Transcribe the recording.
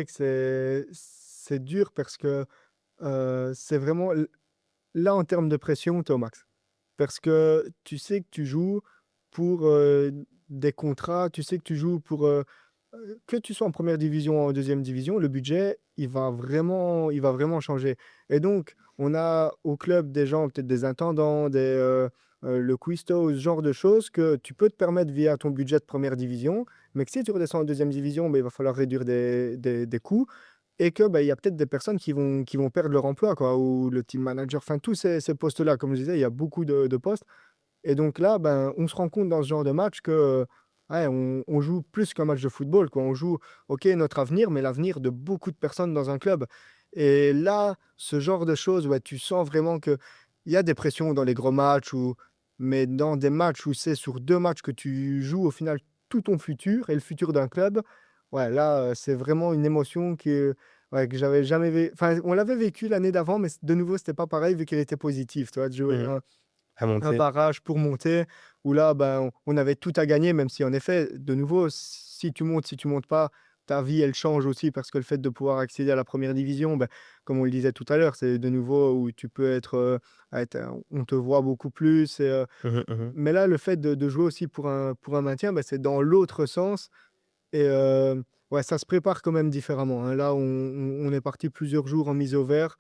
vrai que c'est dur parce que, c'est vraiment là, en termes de pression, tu es au max. Parce que tu sais que tu joues pour, des contrats, tu sais que tu joues pour, que tu sois en première division ou en deuxième division, le budget, il va vraiment changer. Et donc, on a au club des gens, peut-être des intendants, le cuistot, ce genre de choses que tu peux te permettre via ton budget de première division, mais que si tu redescends en deuxième division, il va falloir réduire des coûts et que, il y a peut-être des personnes qui vont perdre leur emploi, quoi, ou le team manager, enfin tous ces postes-là. Comme je disais, il y a beaucoup de postes et donc là, on se rend compte dans ce genre de match que, ouais, on joue plus qu'un match de football, quoi. On joue, OK, notre avenir, mais l'avenir de beaucoup de personnes dans un club. Et là, ce genre de choses, ouais, tu sens vraiment qu'il y a des pressions dans les gros matchs mais dans des matchs où c'est sur 2 matchs que tu joues au final tout ton futur et le futur d'un club, ouais, là, c'est vraiment une émotion ouais, que j'avais jamais enfin, on l'avait vécu l'année d'avant, mais de nouveau, c'était pas pareil vu qu'elle était positive, tu vois? De jouer Mmh. À un monter. barrage pour monter, où là, on avait tout à gagner, même si en effet, de nouveau, si tu montes pas, ta vie, elle change aussi parce que le fait de pouvoir accéder à la première division, comme on le disait tout à l'heure, c'est de nouveau où tu peux être, on te voit beaucoup plus Mmh mh. Mmh. mais là, le fait de jouer aussi pour un maintien, c'est dans l'autre sens et ouais, ça se prépare quand même différemment, hein. Là, on est parti plusieurs jours en mise au vert.